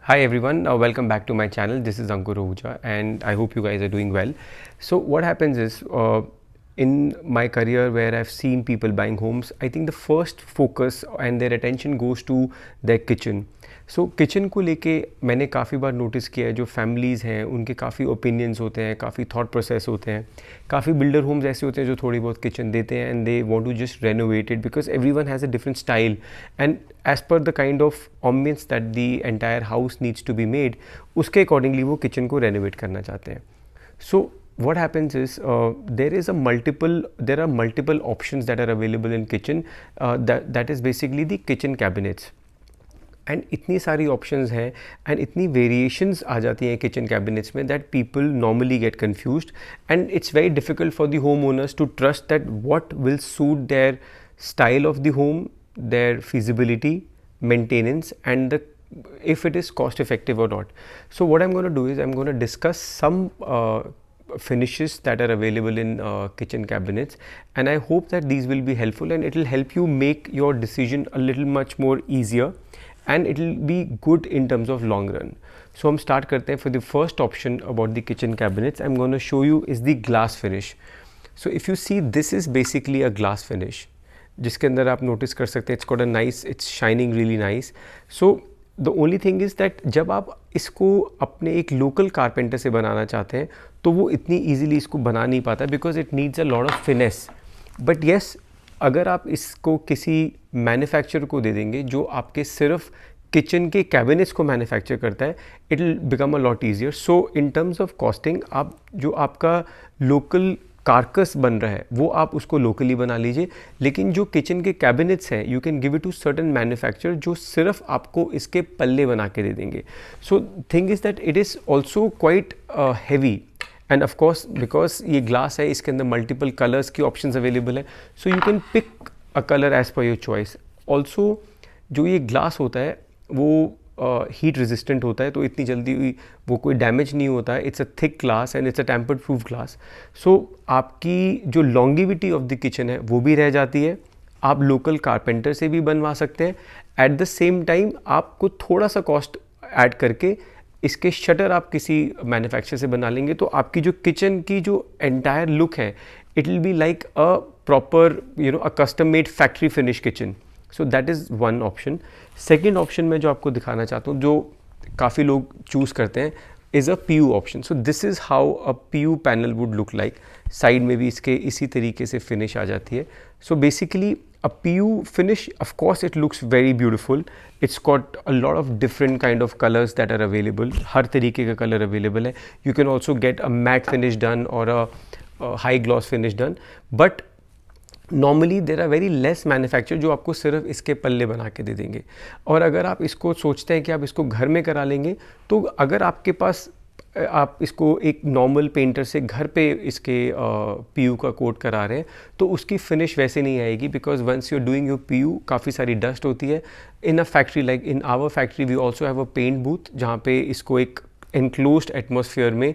Hi everyone, welcome back to my channel. This is Ankur Ahuja and I hope you guys are doing well. So what happens is in my career where I've seen people buying homes, I think the first focus and their attention goes to their kitchen. So kitchen को लेके मैंने काफ़ी बार notice किया है, जो families हैं उनके काफ़ी ओपिनियंस होते हैं, काफ़ी थॉट प्रोसेस होते हैं. काफ़ी बिल्डर होम्स ऐसे होते हैं जो थोड़ी बहुत किचन देते हैं and they want to just renovate it because everyone has a different style and as per the kind of ambience that the entire house needs to be made, उसके accordingly वो किचन को renovate करना चाहते हैं. So what happens is there are multiple options that are available in kitchen, that is basically the kitchen cabinets. And इतनी सारी options हैं and इतनी वेरिएशंस आ जाती हैं किचन कैबिनेट्स में that people normally get confused and it's very difficult for the home owners to trust that what will suit their style of the home, their feasibility, maintenance, and the if it is cost effective or not. So what I'm going to do is I'm going to discuss some finishes that are available in kitchen cabinets, and I hope that these will be helpful and it will help you make your decision a little much more easier and it will be good in terms of long run. So हम start करते हैं. For the first option about the kitchen cabinets I'm going to show you is the glass finish. So if you see, this is basically a glass finish जिसके अंदर आप notice कर सकते हैं it's got a nice, it's shining really nice. So the only thing is that जब आप इसको अपने एक local carpenter से बनाना चाहते हैं तो वो इतनी easily इसको बना नहीं पाता because it needs a lot of finesse. But yes, अगर आप इसको किसी मैन्युफैक्चरर को दे देंगे जो आपके सिर्फ किचन के कैबिनेट्स को मैन्युफैक्चर करता है, it will become a lot easier. So in terms of costing, आप जो आपका लोकल कारकस बन रहा है वो आप उसको लोकली बना लीजिए, लेकिन जो किचन के कैबिनेट्स हैं you can give it to certain manufacturer जो सिर्फ आपको इसके पल्ले बना के दे देंगे. So thing is that it is also quite heavy and of course because ये ग्लास है, इसके अंदर मल्टीपल कलर्स की ऑप्शंस अवेलेबल है, so you can pick a colour as per your choice. Also जो ये ग्लास होता है वो हीट रेजिस्टेंट होता है, तो इतनी जल्दी वो कोई डैमेज नहीं होता है. It's a thick glass and it's a tempered proof glass. So आपकी जो लॉन्गिविटी ऑफ द किचन है वो भी रह जाती है. आप लोकल कारपेंटर से भी बनवा सकते हैं. एट द सेम टाइम आपको थोड़ा सा कॉस्ट ऐड करके इसके शटर आप किसी मैन्युफैक्चरर से बना लेंगे तो आपकी जो किचन की जो एंटायर लुक है it will be like a proper a custom made factory finish kitchen. So that is one option. Second option में जो आपको दिखाना चाहता हूँ, जो काफ़ी लोग चूज़ करते हैं, is a PU option. So this is how a PU panel would look like. Side में भी इसके इसी तरीके से फिनिश आ जाती है. So basically a PU finish, of course it looks very beautiful. It's got a lot of different kind of colors that are available. हर तरीके का कलर अवेलेबल है. You can also get a matte finish done or a high gloss finish done. But normally there are very less manufacture जो आपको सिर्फ इसके पल्ले बना के दे देंगे. और अगर आप इसको सोचते हैं कि आप इसको घर में करा लेंगे, तो अगर आपके पास आप इसको एक नॉर्मल पेंटर से घर पे इसके PU का कोट करा रहे हैं तो उसकी फिनिश वैसे नहीं आएगी because once you are doing your PU काफ़ी सारी डस्ट होती है. In a factory like in our factory we also have a paint booth जहाँ पे इसको एक एनक्लोज्ड एटमॉस्फेयर में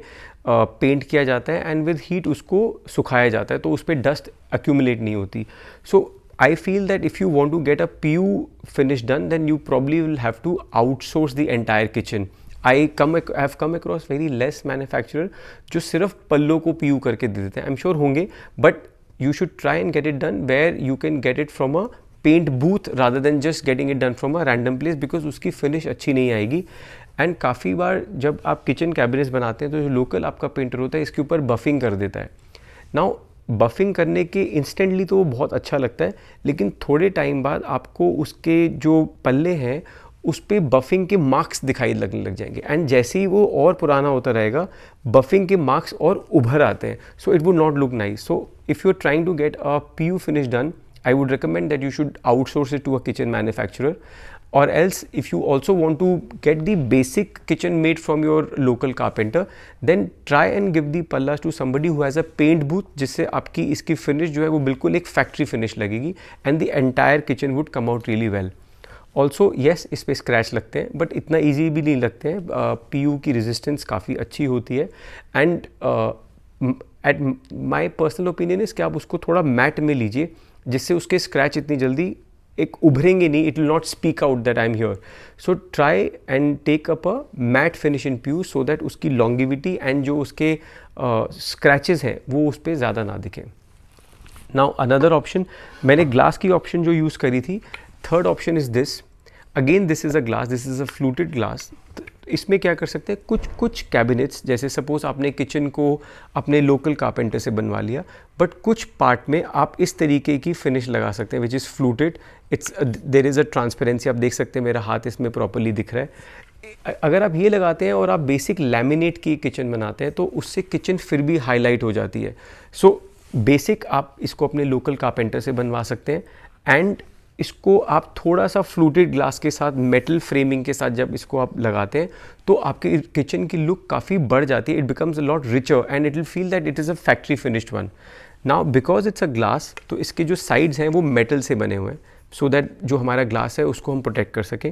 पेंट किया जाता है एंड विद हीट उसको सुखाया जाता है तो उस पर डस्ट एक्यूमुलेट नहीं होती. सो I feel that if you want to get a PU finish done, then you probably will have to outsource the entire kitchen. I have come across very less manufacturer जो सिर्फ पल्लों को PU करके दे देते हैं. I'm sure होंगे, but you should try and get it done where you can get it from a paint booth rather than just getting it done from a random place because उसकी finish अच्छी नहीं आएगी. And काफ़ी बार जब आप kitchen cabinets बनाते हैं तो जो लोकल आपका पेंटर होता है इसके ऊपर बफिंग कर देता है. नाउ बफिंग करने के इंस्टेंटली तो वो बहुत अच्छा लगता है, लेकिन थोड़े टाइम बाद आपको उसके जो पल्ले हैं उस पर बफिंग के मार्क्स दिखाई लगने लग जाएंगे एंड जैसे ही वो और पुराना होता रहेगा बफिंग के मार्क्स और उभर आते हैं. So it would not look nice. So if you are trying to get a PU finish done, I would recommend that you should outsource it to a kitchen manufacturer, or else if you also want to get the basic kitchen made from your local carpenter, then try and give the pallas to somebody who has a paint booth जिससे आपकी इसकी finish जो है वो बिल्कुल एक factory finish लगेगी and the entire kitchen would come out really well. Also yes इस पर स्क्रैच लगते हैं बट इतना ईजी भी नहीं लगते हैं. PU की रेजिस्टेंस काफ़ी अच्छी होती है and at my personal opinion is कि आप उसको थोड़ा मैट में लीजिए जिससे उसके स्क्रैच इतनी जल्दी एक उभरेंगे नहीं, it will not speak out that I am here. So try and take up a mat finish in PU so that उसकी लॉन्गिविटी एंड जो उसके स्क्रैचेस हैं वो उस पर ज़्यादा ना दिखें. नाउ अनदर ऑप्शन, मैंने ग्लास की ऑप्शन जो यूज़ करी थी, third option is this. Again this is a glass, this is a fluted glass. इसमें क्या कर सकते हैं, कुछ कैबिनेट्स, जैसे सपोज आपने किचन को अपने लोकल कारपेंटर से बनवा लिया, बट कुछ पार्ट में आप इस तरीके की फिनिश लगा सकते हैं which is fluted. It's there is a transparency, आप देख सकते हैं मेरा हाथ इसमें प्रॉपरली दिख रहा है. अगर आप ये लगाते हैं और आप बेसिक लैमिनेट की किचन बनाते हैं तो उससे किचन फिर भी हाईलाइट हो जाती है. सो बेसिक आप इसको अपने लोकल कारपेंटर से बनवा सकते हैं, एंड इसको आप थोड़ा सा फ्लूटेड ग्लास के साथ, मेटल फ्रेमिंग के साथ जब इसको आप लगाते हैं तो आपके किचन की लुक काफ़ी बढ़ जाती है. It becomes a lot richer and it will feel that it is a factory finished one. Now because it's a glass, तो इसके जो साइड्स हैं वो मेटल से बने हुए हैं, सो दैट जो हमारा ग्लास है उसको हम प्रोटेक्ट कर सकें.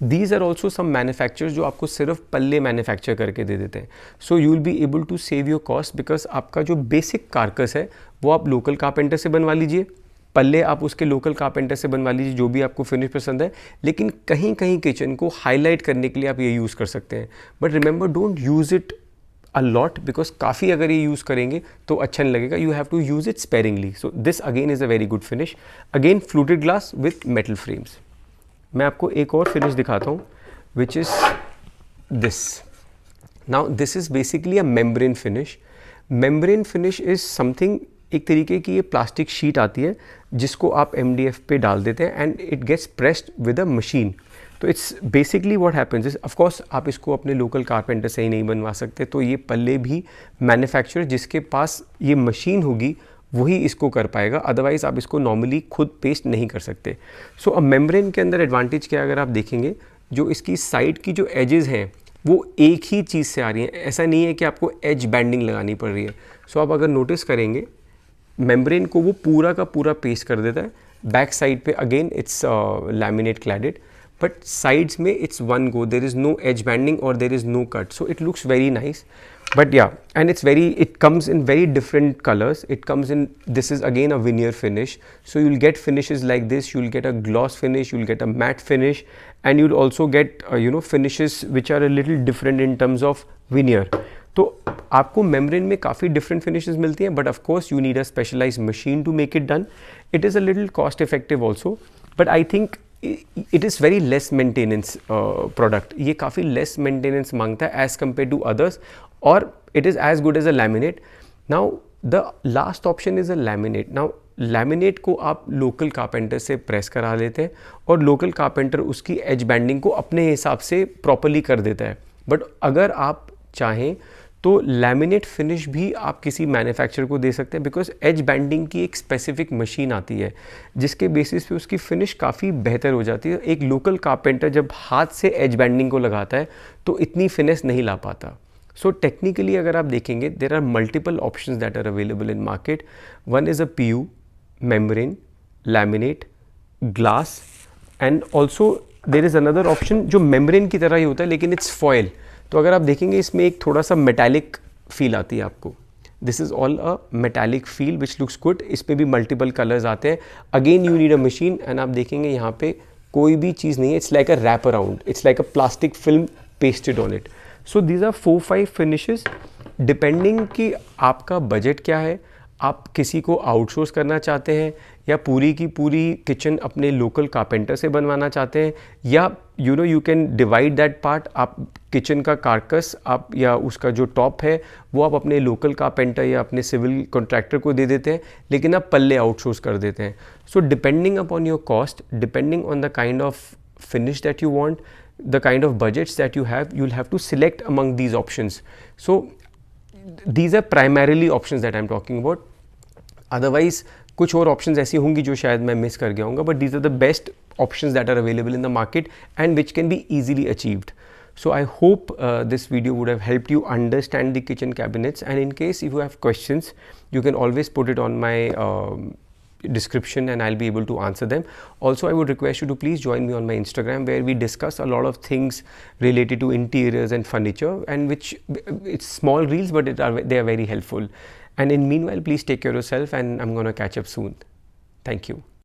These are also some manufacturers जो आपको सिर्फ पल्ले मैन्युफैक्चर करके दे देते हैं. So you will be able to save your cost, because आपका जो बेसिक कारकस है वो आप लोकल कारपेंटर से बनवा लीजिए, पल्ले आप उसके लोकल कारपेंटर से बनवा लीजिए जो भी आपको फिनिश पसंद है. लेकिन कहीं कहीं किचन को हाईलाइट करने के लिए आप ये यूज़ कर सकते हैं, but remember don't use it a lot, because काफ़ी अगर ये यूज़ करेंगे तो अच्छा नहीं लगेगा. You have to use it sparingly. So this again is a very good finish. Again fluted glass with metal frames. मैं आपको एक और फिनिश दिखाता हूँ which is this. Now this is basically a membrane finish. Membrane finish is something, एक तरीके की ये प्लास्टिक शीट आती है जिसको आप MDF पे डाल देते हैं and it gets pressed with a machine. तो it's basically what happens is, of course आप इसको अपने लोकल कारपेंटर से ही नहीं बनवा सकते, तो ये पल्ले भी मैन्युफैक्चरर जिसके पास ये मशीन होगी वही इसको कर पाएगा, अदरवाइज़ आप इसको नॉर्मली खुद पेस्ट नहीं कर सकते. सो अब मेम्ब्रेन के अंदर एडवांटेज क्या है, अगर आप देखेंगे जो इसकी साइड की जो एजेस हैं वो एक ही चीज़ से आ रही हैं. ऐसा नहीं है कि आपको एज बैंडिंग लगानी पड़ रही है. सो आप अगर नोटिस करेंगे मेम्ब्रेन को वो पूरा का पूरा पेस्ट कर देता है. बैक साइड पे again it's laminate cladded, but sides में it's one go, there is no edge banding और there is no cut. So it looks very nice. But yeah, and it comes in very different colors. It comes in, this is again a veneer finish. So you'll get finishes like this, you'll get a gloss finish, you'll get a matte finish, and you'll also get finishes which are a little different in terms of veneer. तो आपको membrane में काफ़ी different finishes मिलती हैं, but of course you need a specialised machine to make it done. It is a little cost effective also, but I think it is very less maintenance product. ये काफ़ी less maintenance मांगता है as compared to others, और it is as good as a laminate. Now the last option is a laminate. Now laminate को आप local carpenter से press करा लेते हैं और लोकल कारपेंटर उसकी एज बैंडिंग को अपने हिसाब से प्रॉपरली कर देता है. बट अगर आप चाहें तो लैमिनेट फिनिश भी आप किसी मैन्युफैक्चरर को दे सकते हैं, बिकॉज एज बैंडिंग की एक स्पेसिफिक मशीन आती है जिसके बेसिस पे उसकी फिनिश काफ़ी बेहतर हो जाती है. एक लोकल कारपेंटर जब हाथ से एज बैंडिंग को लगाता है तो इतनी फिनिश नहीं ला पाता. सो टेक्निकली अगर आप देखेंगे there are multiple options that are available in market. One is a PU, membrane, laminate, glass, and also there is another option जो मेम्ब्रेन की तरह ही होता है लेकिन इट्स फॉयल. तो अगर आप देखेंगे इसमें एक थोड़ा सा मेटालिक फील आती है आपको. This is all a metallic feel which looks good. इसमें भी मल्टीपल कलर्स आते हैं. Again you need a machine, and आप देखेंगे यहाँ पे कोई भी चीज़ नहीं है. It's like a wrap around, it's like a plastic film pasted on it. So these are 4-5 finishes depending कि आपका बजट क्या है. आप किसी को आउटसोर्स करना चाहते हैं या पूरी की पूरी किचन अपने लोकल कारपेंटर से बनवाना चाहते हैं, या you can divide that part. आप किचन का कारकस आप या उसका जो टॉप है वो आप अपने लोकल कारपेंटर या अपने सिविल कॉन्ट्रैक्टर को दे देते हैं, लेकिन आप पल्ले आउटसोर्स कर देते हैं. So depending upon your cost, depending on the kind of finish that you want, the kind of budgets that you have, you'll have to select among these options. So these are primarily options that I'm talking about. Otherwise कुछ और options ऐसी होंगी जो शायद मैं miss कर गया हूँगा, but these are the best options that are available in the market and which can be easily achieved. So I hope this video would have helped you understand the kitchen cabinets, and in case if you have questions you can always put it on my description and I'll be able to answer them. Also, I would request you to please join me on my Instagram, where we discuss a lot of things related to interiors and furniture, and which it's small reels but they are very helpful. And in meanwhile, please take care of yourself, and I'm gonna catch up soon. Thank you.